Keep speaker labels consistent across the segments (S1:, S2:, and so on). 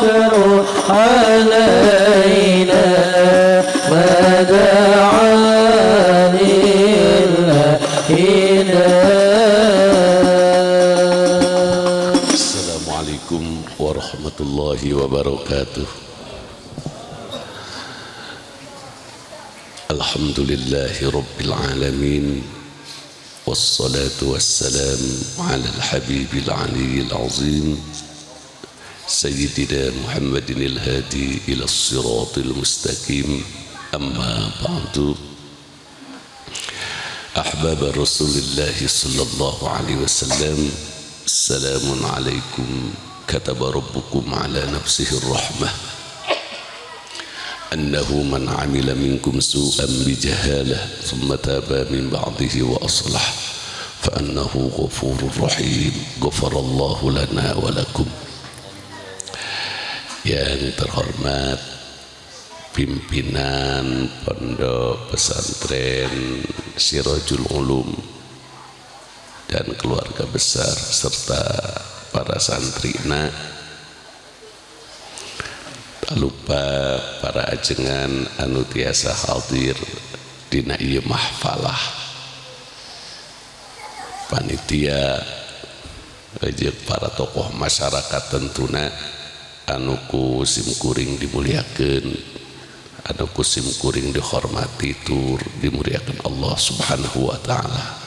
S1: فقر علينا ما دعا لله
S2: Assalamualaikum warahmatullahi wabarakatuh. Alhamdulillahi rabbil alamin, wassalatu wassalam ala al-habibil aliyyil azim sayyidina Muhammadin al-hadi ila as-siratil mustaqim. Amma ba'du. Ahbab Rasulullah sallallahu alaihi wasallam, assalamun alaikum. Kataba rabbukum ala nafsihi ar-rahmah annahu man amila minkum su'an bijahalah thumma taba min ba'dihi wa aslah fa annahu ghafurur rahim. Ghafarallahu lana wa lakum. Yang terhormat pimpinan Pondok Pesantren Sirajul Ulum dan keluarga besar serta para santrina, tak lupa para ajengan anu tiasa hadir dina ieu mahfalah, panitia jeung para tokoh masyarakat tentuna anu ku simkuring dimuliakeun, anu ku simkuring dihormati tur dimuliakeun Allah Subhanahu wa taala.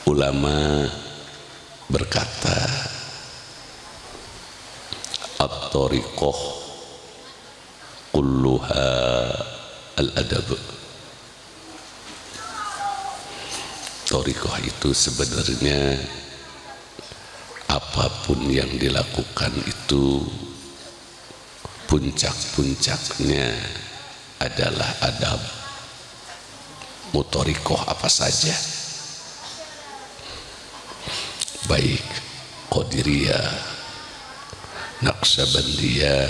S2: Ulama berkata, at-tariqah kulluha al-adab. Tariqah itu sebenarnya apapun yang dilakukan itu puncak-puncaknya adalah adab. Mutoriqah apa saja, baik Qadiriyah, Naqsabandiyah,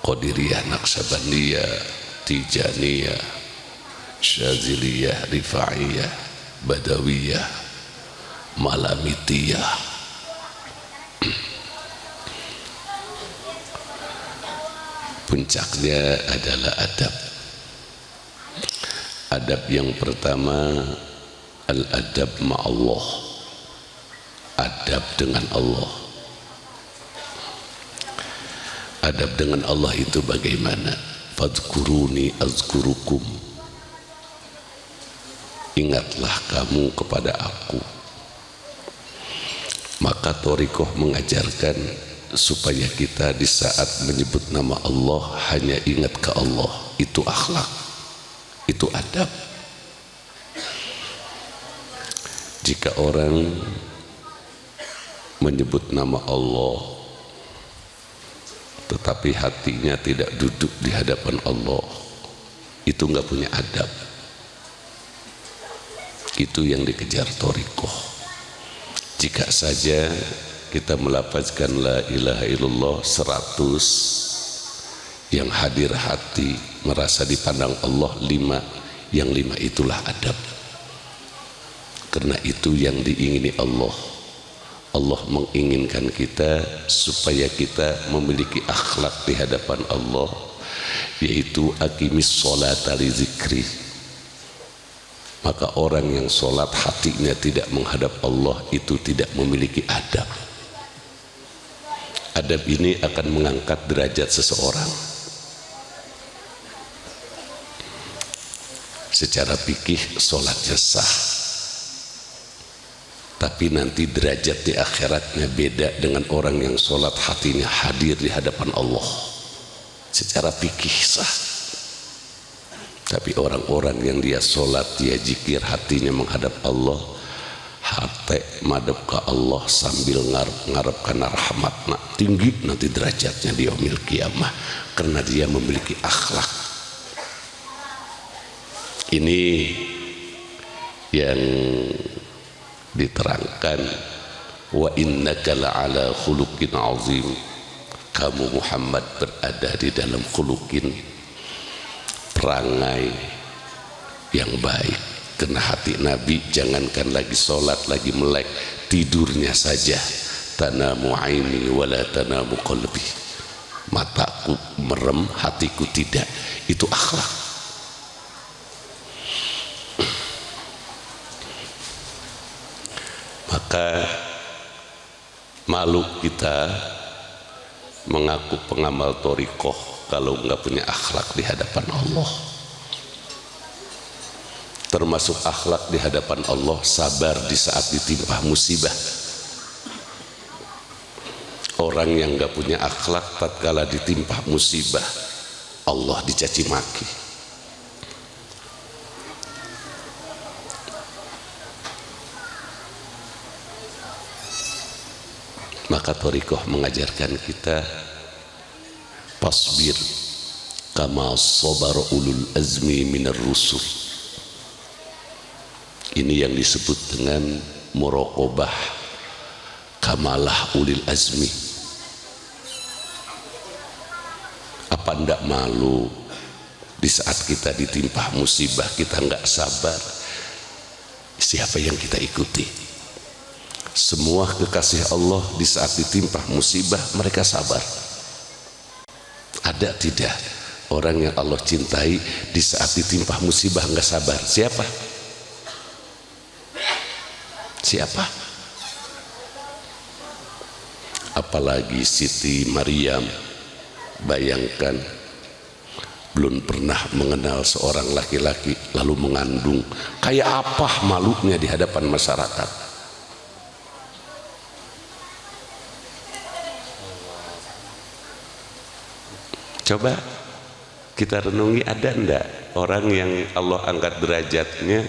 S2: Qadiriyah, Naqsabandiyah, Tijaniyah, Syaziliyah, Rifa'iyah, Badawiyah, Malamitiyah, puncaknya adalah adab. Adab yang pertama al-adab ma'allah, adab dengan Allah. Adab dengan Allah itu bagaimana? Fadhkuruni azkurukum, ingatlah kamu kepada aku. Maka thariqah mengajarkan supaya kita di saat menyebut nama Allah hanya ingat ke Allah. Itu akhlak, itu adab. Jika orang menyebut nama Allah tetapi hatinya tidak duduk di hadapan Allah, itu nggak punya adab. Itu yang dikejar thariqah. Jika saja kita melafazkan la ilaha illallah 100, yang hadir hati merasa dipandang Allah 5, yang 5 itulah adab. Karena itu yang diingini Allah. Allah menginginkan kita supaya kita memiliki akhlak di hadapan Allah, yaitu aqimis sholata li zikri. Maka orang yang sholat hatinya tidak menghadap Allah itu tidak memiliki adab. Adab ini akan mengangkat derajat seseorang. Secara fikih sholatnya sah, tapi nanti derajat di akhiratnya beda dengan orang yang sholat hatinya hadir di hadapan Allah. Secara fikih sah, tapi orang-orang yang dia sholat, dia zikir, hatinya menghadap Allah, hati madep ke Allah sambil ngarep karena rahmatna, tinggi nanti derajatnya di yaumil qiyamah karena dia memiliki akhlak. Ini yang diterangkan, wa innaka la'ala khuluqin azim. Kamu Muhammad berada di dalam khuluqin, perangai yang baik. Karena hati Nabi jangankan lagi sholat, lagi melek, tidurnya saja tanamu aini wala tanamu qalbi, mataku merem hatiku tidak. Itu akhlak. Maka malu kita mengaku pengamal thariqah kalau nggak punya akhlak di hadapan Allah. Termasuk akhlak di hadapan Allah, sabar di saat ditimpa musibah. Orang yang nggak punya akhlak tatkala ditimpa musibah, Allah dicaci maki. Maka thariqah mengajarkan kita fasbir kama sabara ulul azmi minar rusul. Ini yang disebut dengan muraqabah kamalah ulil azmi. Apa ndak malu di saat kita ditimpa musibah kita nggak sabar? Siapa yang kita ikuti? Semua kekasih Allah di saat ditimpa musibah mereka sabar. Ada tidak orang yang Allah cintai di saat ditimpa musibah nggak sabar? Siapa? Siapa? Apalagi Siti Maryam. Bayangkan, belum pernah mengenal seorang laki-laki lalu mengandung. Kayak apa malunya di hadapan masyarakat? Coba kita renungi, ada enggak orang yang Allah angkat derajatnya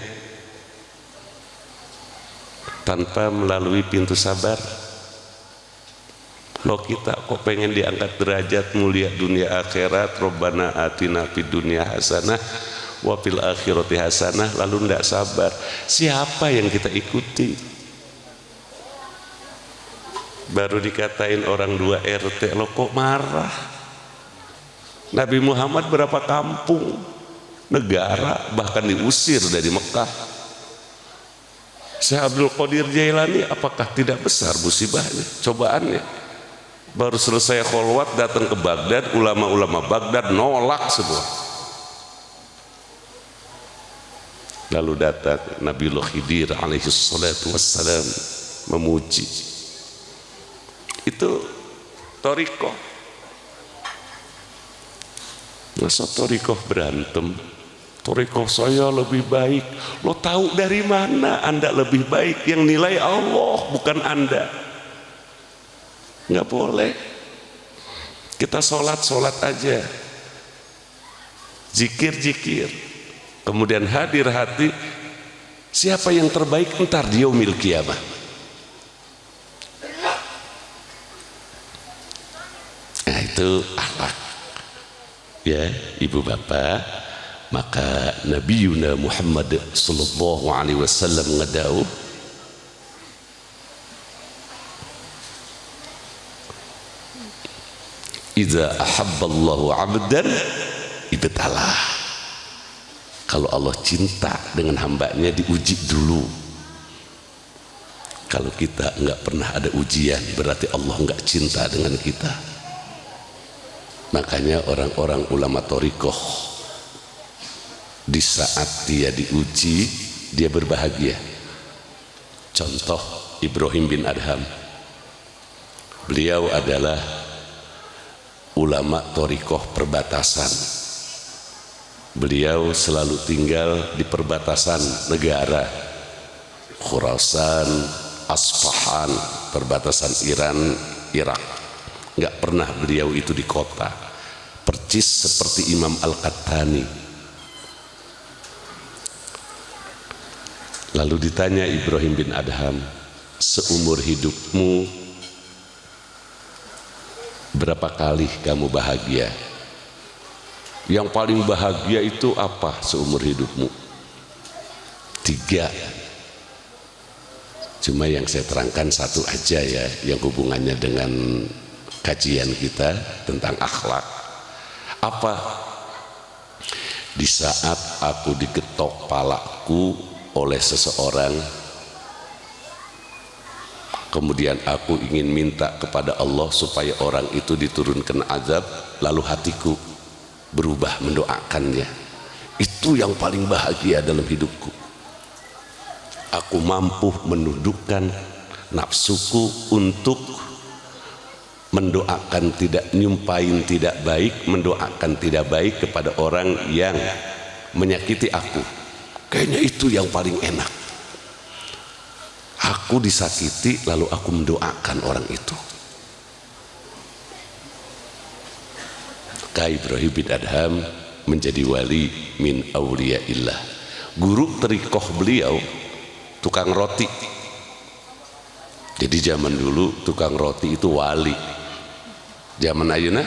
S2: tanpa melalui pintu sabar? Lo kita kok pengen diangkat derajat mulia dunia akhirat, Rabbana atina fid dunya hasanah wa fil akhirati hasanah, lalu ndak sabar. Siapa yang kita ikuti? Baru dikatain orang 2 RT lo kok marah. Nabi Muhammad berapa kampung, negara, bahkan diusir dari Mekah. Syekh Abdul Qadir Jailani apakah tidak besar musibahnya, cobaannya? Baru selesai kholwat datang ke Baghdad, ulama-ulama Baghdad nolak semua. Lalu datang Nabiullah Khidir alaihi salatu wassalam memuji. Itu thariqah. Masa thariqah berantem? Thariqah saya lebih baik. Lo tahu dari mana Anda lebih baik? Yang nilai Allah bukan Anda. Nggak boleh. Kita sholat aja, zikir, kemudian hadir hati. Siapa yang terbaik entar di yaumil qiyamah. Nah itu akhlak ya ibu bapak. Maka Nabi Muhammad sallallahu alaihi wasallam ngedauh, idza ahabballahu 'abdan ibtalah. Kalau Allah cinta dengan hambanya diuji dulu. Kalau kita enggak pernah ada ujian, berarti Allah enggak cinta dengan kita. Makanya orang-orang ulama thariqah di saat dia diuji, dia berbahagia. Contoh Ibrahim bin Adham. Beliau adalah ulama thariqah perbatasan. Beliau selalu tinggal di perbatasan negara, Khurasan, Asfahan, perbatasan Iran, Irak. Nggak pernah beliau itu di kota. Percis seperti Imam Al-Qattani. Lalu ditanya Ibrahim bin Adham, seumur hidupmu berapa kali kamu bahagia? Yang paling bahagia itu apa seumur hidupmu? 3. Cuma yang saya terangkan 1 aja ya, yang hubungannya dengan kajian kita tentang akhlak. Apa? Di saat aku diketok palaku oleh seseorang, kemudian aku ingin minta kepada Allah supaya orang itu diturunkan azab, lalu hatiku berubah mendoakannya. Itu yang paling bahagia dalam hidupku. Aku mampu menundukkan nafsuku untuk mendoakan tidak, nyumpahin tidak baik, mendoakan tidak baik kepada orang yang menyakiti aku. Kayaknya itu yang paling enak. Aku disakiti lalu aku mendoakan orang itu. Maka Ibrahim bin Adham menjadi wali min auliyaillah. Guru tariqah beliau tukang roti. Jadi zaman dulu tukang roti itu wali. Zaman ayeuna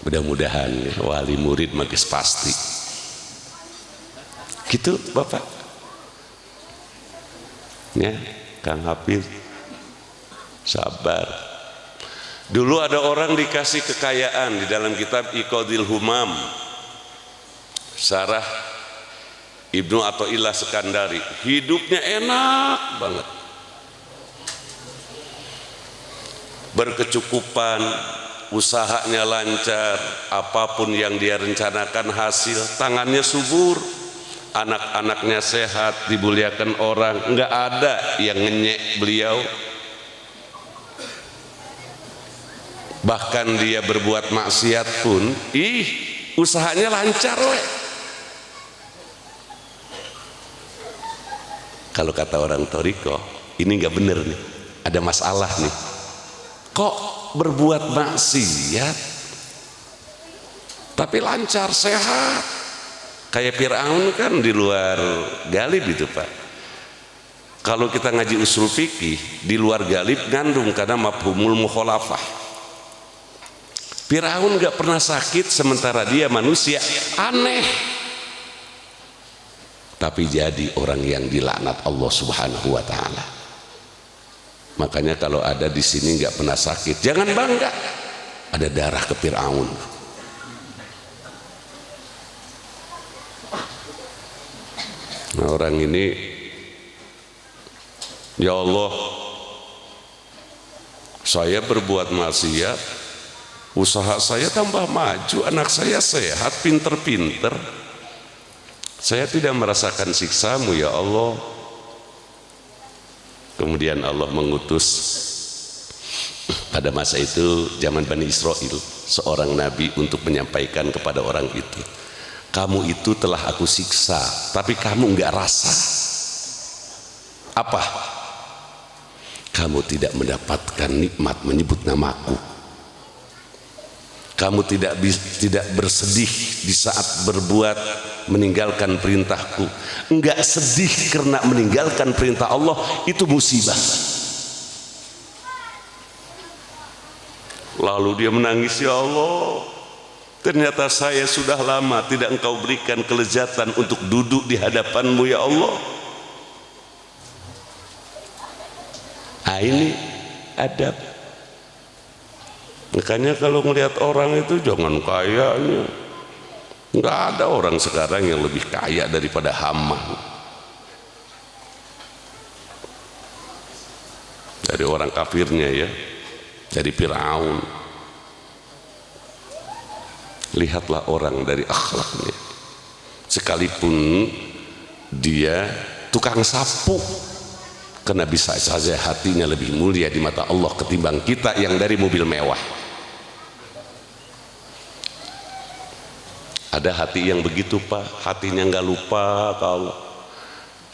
S2: mudah-mudahan ya, wali murid magis pasti. Gitu Bapak. Ya, Kang Hafiz sabar. Dulu ada orang dikasih kekayaan di dalam kitab Iqadil Humam, Syarah Ibnu Athaillah Sekandari. Hidupnya enak banget, berkecukupan, usahanya lancar, apapun yang dia rencanakan hasil, tangannya subur, anak-anaknya sehat, dimuliakan orang, enggak ada yang ngenyek beliau. Bahkan dia berbuat maksiat pun, usahanya lancar we. Kalau kata orang Toriko, ini enggak bener nih, ada masalah nih. Kok berbuat maksiat tapi lancar, sehat? Kayak Fir'aun kan di luar galib itu Pak. Kalau kita ngaji usul fikih, di luar galib ngandung karena mafhumul mukhalafah. Fir'aun gak pernah sakit sementara dia manusia, aneh. Tapi jadi orang yang dilaknat Allah Subhanahu wa taala. Makanya kalau ada di sini gak pernah sakit, jangan bangga. Ada darah ke Fir'aun. Nah, orang ini, ya Allah, saya berbuat maksiat, usaha saya tambah maju, anak saya sehat, pinter-pinter, saya tidak merasakan siksamu ya Allah. Kemudian Allah mengutus pada masa itu, zaman Bani Israel, seorang nabi untuk menyampaikan kepada orang itu, kamu itu telah aku siksa, tapi kamu enggak rasa. Apa? Kamu tidak mendapatkan nikmat menyebut namaku. Kamu tidak bersedih di saat berbuat meninggalkan perintahku. Enggak sedih karena meninggalkan perintah Allah, itu musibah. Lalu dia menangis, ya Allah, ternyata saya sudah lama tidak engkau berikan kelezatan untuk duduk di hadapanmu ya Allah. Nah, ini adab. Makanya kalau melihat orang itu jangan kayanya. Nggak ada orang sekarang yang lebih kaya daripada Haman. Dari orang kafirnya ya, dari Fir'aun. Lihatlah orang dari akhlaknya. Sekalipun dia tukang sapu, karena bisa saja hatinya lebih mulia di mata Allah ketimbang kita yang dari mobil mewah. Ada hati yang begitu Pak, hatinya nggak lupa kalau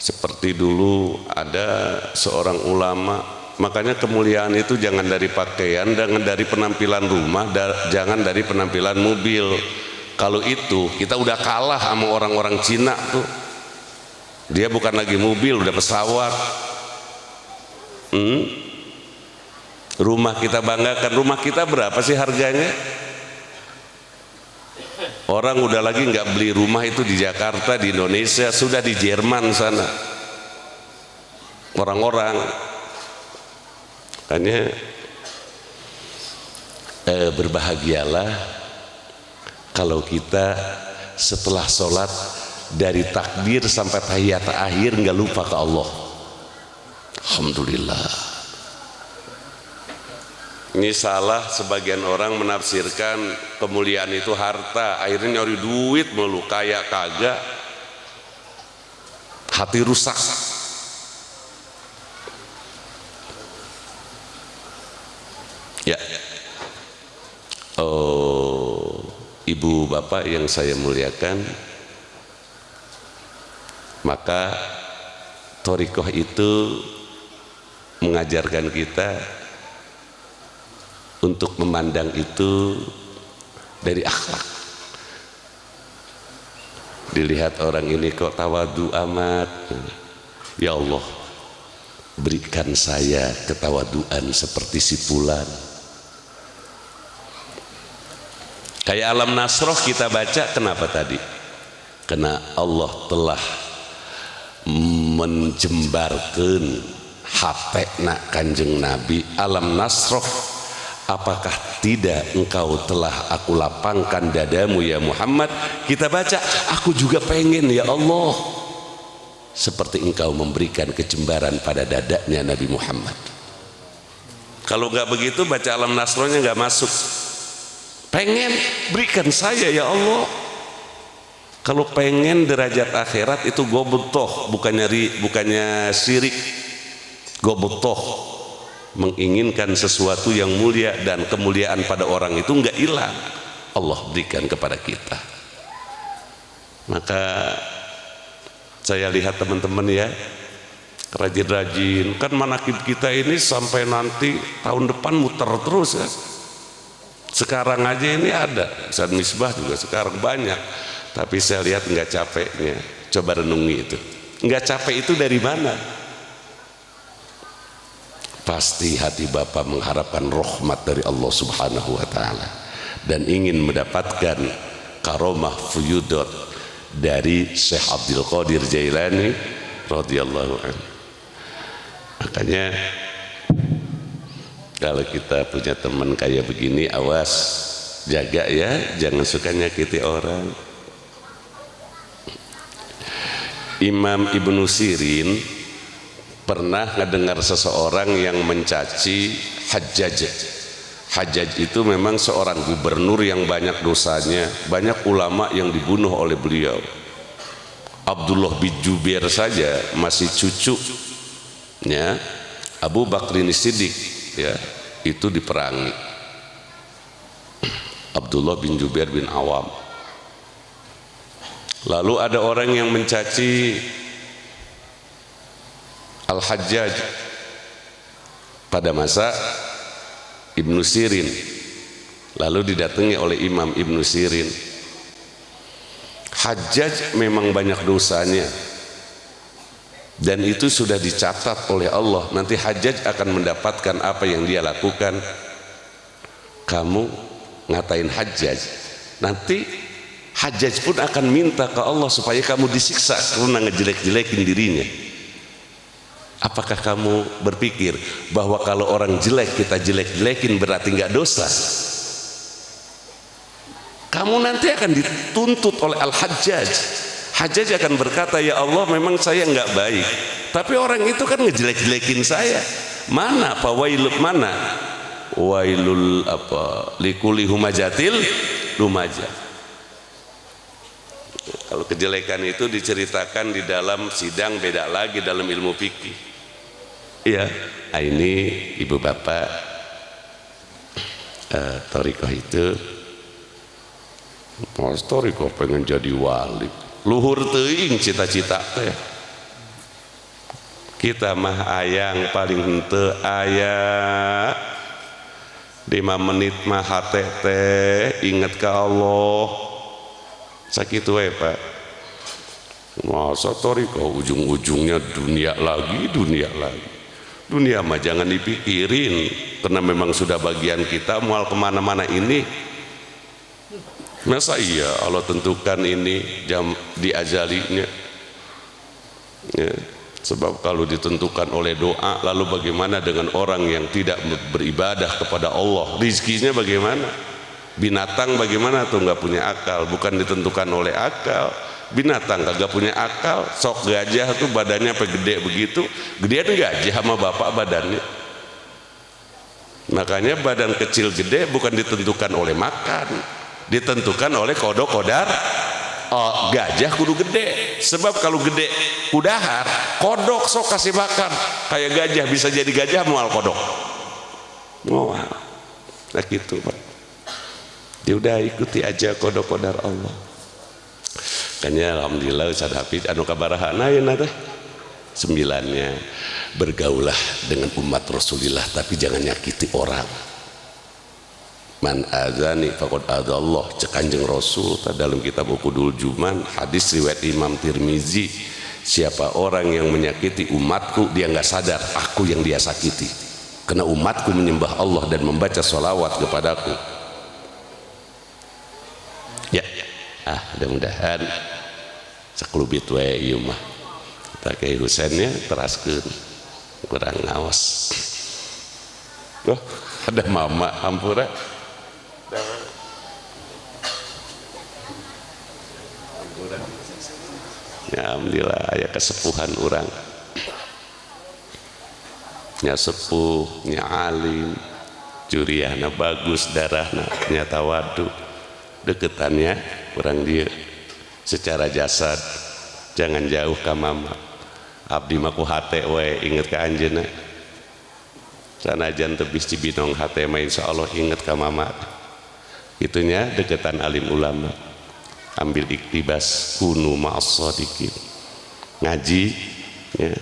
S2: seperti dulu ada seorang ulama. Makanya kemuliaan itu jangan dari pakaian, jangan dari penampilan rumah, jangan dari penampilan mobil. Kalau itu kita udah kalah sama orang-orang Cina tuh. Dia bukan lagi mobil, udah pesawat. Rumah kita banggakan, rumah kita berapa sih harganya? Orang udah lagi nggak beli rumah itu di Jakarta, di Indonesia, sudah di Jerman sana. Orang-orang hanya berbahagialah kalau kita setelah sholat dari takbir sampai tahiyat akhir nggak lupa ke Allah. Alhamdulillah, Ini salah sebagian orang menafsirkan kemuliaan itu harta, akhirnya nyari duit melu, kaya kagak, hati rusak. Ya, oh, ibu bapak yang saya muliakan, maka thariqah itu mengajarkan kita untuk memandang itu dari akhlak. Dilihat orang ini kok tawadu amat, ya Allah berikan saya ketawaduan seperti si fulan. Kayak Alam Nasroh kita baca, kenapa tadi? Karena Allah telah menjembarkan hapekna Kanjeng Nabi Alam Nasroh, apakah tidak engkau telah aku lapangkan dadamu ya Muhammad. Kita baca, aku juga pengen ya Allah seperti engkau memberikan kejembaran pada dadanya Nabi Muhammad. Kalau nggak begitu baca Alam Nasrohnya nggak masuk. Pengen berikan saya ya Allah. Kalau pengen derajat akhirat itu gobutoh, bukannya syirik. Gobutoh, menginginkan sesuatu yang mulia, dan kemuliaan pada orang itu enggak hilang, Allah berikan kepada kita. Maka saya lihat teman-teman ya, rajin-rajin, kan manakib kita ini sampai nanti tahun depan muter terus ya. Sekarang aja ini ada, Ustaz Misbah juga sekarang banyak, tapi saya lihat enggak capeknya. Coba renungi itu, enggak capek itu dari mana? Pasti hati Bapak mengharapkan rahmat dari Allah Subhanahu wa Ta'ala dan ingin mendapatkan karomah fuyudot dari Syekh Abdul Qadir Jailani radhiyallahu anhu. Makanya kalau kita punya teman kayak begini, awas, jaga ya, jangan suka nyakiti orang. Imam Ibnu Sirin pernah ngedengar seseorang yang mencaci Hajjaj. Hajjaj itu memang seorang gubernur yang banyak dosanya, banyak ulama yang dibunuh oleh beliau. Abdullah bin Jubair saja masih cucunya Abu Bakrin Siddiq ya, itu diperangi. Abdullah bin Jubair bin Awam. Lalu ada orang yang mencaci Al-Hajjaj pada masa Ibnu Sirin, lalu didatangi oleh Imam Ibnu Sirin. Hajjaj memang banyak dosanya dan itu sudah dicatat oleh Allah, nanti Hajjaj akan mendapatkan apa yang dia lakukan. Kamu ngatain Hajjaj, nanti Hajjaj pun akan minta ke Allah supaya kamu disiksa karena ngejelek-jelekin dirinya. Apakah kamu berpikir bahwa kalau orang jelek kita jelek-jelekin berarti nggak dosa? Kamu nanti akan dituntut oleh Al-Hajjaj. Hajjaj akan berkata, ya Allah memang saya nggak baik, tapi orang itu kan ngejelek-jelekin saya. Mana apa wailul, mana wailul apa likuli humajatil lumajah. Kalau kejelekan itu diceritakan di dalam sidang, beda lagi dalam ilmu fikih. Iya, ini ibu bapak thariqah itu, mas thariqah pengen jadi wali, luhur teuing cita-cita teh. Kita mah ayang paling henteu aya 5 menit mah hate teh inget ke Allah. Sakit wae Pak. Masa thariqah ujung-ujungnya dunia lagi, dunia lagi. Dunia mah jangan dipikirin, karena memang sudah bagian kita, mual kemana-mana ini. Masa iya Allah tentukan ini jam diajalinya ya. Sebab kalau ditentukan oleh doa, lalu bagaimana dengan orang yang tidak beribadah kepada Allah? Rizkinya bagaimana? Binatang bagaimana tuh, nggak punya akal, bukan ditentukan oleh akal. Binatang kagak punya akal, sok gajah tuh badannya apa gede begitu, gedean gajah sama bapak badannya. Makanya badan kecil gede bukan ditentukan oleh makan, ditentukan oleh kodok kodar. Oh, gajah kudu gede, sebab kalau gede kudahar, kodok sok kasih makan. Kayak gajah bisa jadi gajah mual kodok. Mual. Nah gitu Pak. Dia udah ikuti aja kodok kodar Allah. Kayaknya alhamdulillah Ustaz Hafid anu kabarahana ya teh. 9-nya bergaulah dengan umat Rasulullah tapi jangan nyakiti orang. Man adzani faqad adzallah, cek Kanjeng Rasul dalam kitab Uqudul Juman, hadis riwayat Imam Tirmizi, siapa orang yang menyakiti umatku dia nggak sadar aku yang dia sakiti, karena umatku menyembah Allah dan membaca sholawat kepadaku. Ya, mudah-mudahan saklubit wae ieu mah kita ke Husainnya teraskeun kurang ngaos. Oh, ada mama hampura. Ya alhamdulillah aya kesepuhan orang, nya sepuh, nya alim, curiahna bagus, darahna nya tawadu, deketannya kurang dia secara jasad jangan jauh ka mama. Abdi mah ku hate we inget ka anjeunna, sanajan teu bisi binong hate mah insyaallah inget ka mama. Itunya deketan alim ulama, ambil iktibas, kunu ma'as shadiqin. Ngaji ya,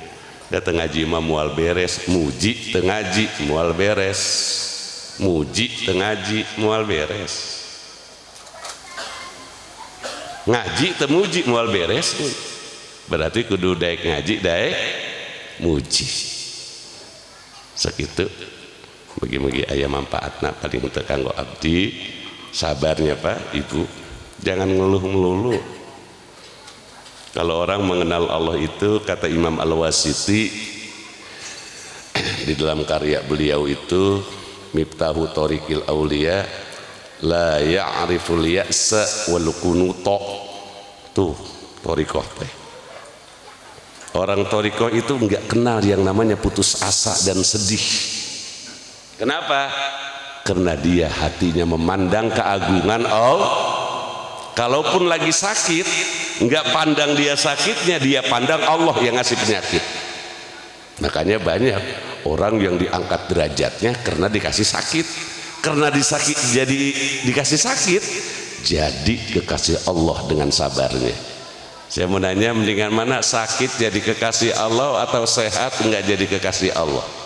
S2: datang ngaji mah mual beres, muji teu ngaji mual beres, muji teu ngaji mual beres, ngaji teu muji mual beres. Berarti kudu daek ngaji daek muji. Sakitu mugi-mugi aya manfaatna paling teu kanggo abdi. Sabarnya Pak Ibu, jangan ngeluh melulu. Kalau orang mengenal Allah itu, kata Imam Al-Wasiti di dalam karya beliau itu, Miftahu Thoriqil Auliya, la ya'riful ya'sa wal qunuta. Tuh thoriqah teh. Orang thoriqah itu enggak kenal yang namanya putus asa dan sedih. Kenapa? Karena dia hatinya memandang keagungan Allah. Kalaupun lagi sakit, enggak pandang dia sakitnya, dia pandang Allah yang ngasih penyakit. Makanya banyak orang yang diangkat derajatnya karena dikasih sakit, karena dikasih sakit jadi kekasih Allah dengan sabarnya. Saya mau nanya, mendingan mana, sakit jadi kekasih Allah atau sehat enggak jadi kekasih Allah?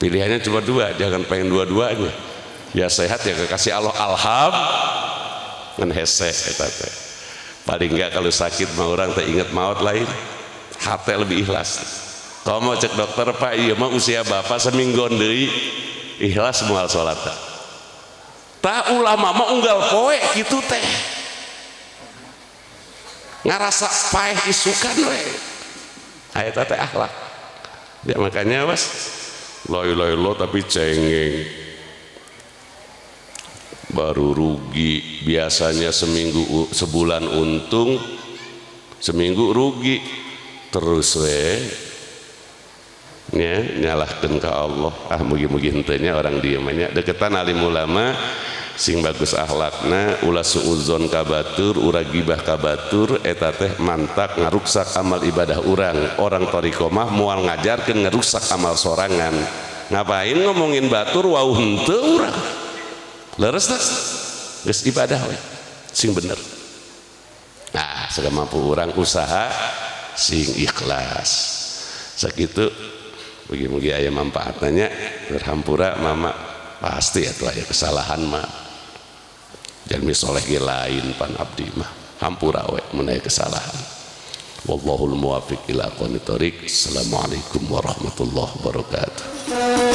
S2: Pilihannya cuma dua, jangan pengen dua-duanya. Ya sehat ya kekasih Allah, alhamdulillah hese. Paling enggak kalau sakit mah orang tak ingat maut lain, hati lebih ikhlas. Kalau mau cek dokter Pak, iya mah usia bapak semingguan deui ikhlas moal salat. Tak ulama mah unggal poe kitu teh, ngarasa paeh isukan we. Aya teh akhlak. Ya makanya was la ilaha illallah tapi cengeng, baru rugi. Biasanya sebulan untung, seminggu rugi terus we ya, nyalahkan ke Allah. Mugi-mugi hentenya orang diemanya deketan alim ulama sing bagus akhlakna, ulah suuzon kabatur, ura gibah kabatur, eta teh mantak ngaruksak amal ibadah orang thariqah mah moal ngajarkeun ngerusak amal sorangan. Ngapain ngomongin batur wau henteu urang leres teh geus ibadah we sing bener. Nah segala mampu orang usaha sing ikhlas sakitu. Mugi-mugi aya manfaatnya. Berhampura mama pasti atuh aya kesalahan mah, jalmi soleh ge lain pan abdi mah hampura we mun aya kesalahan. Wallahul muwaffiq ila aqwamit thoriq. Assalamualaikum warahmatullahi wabarakatuh.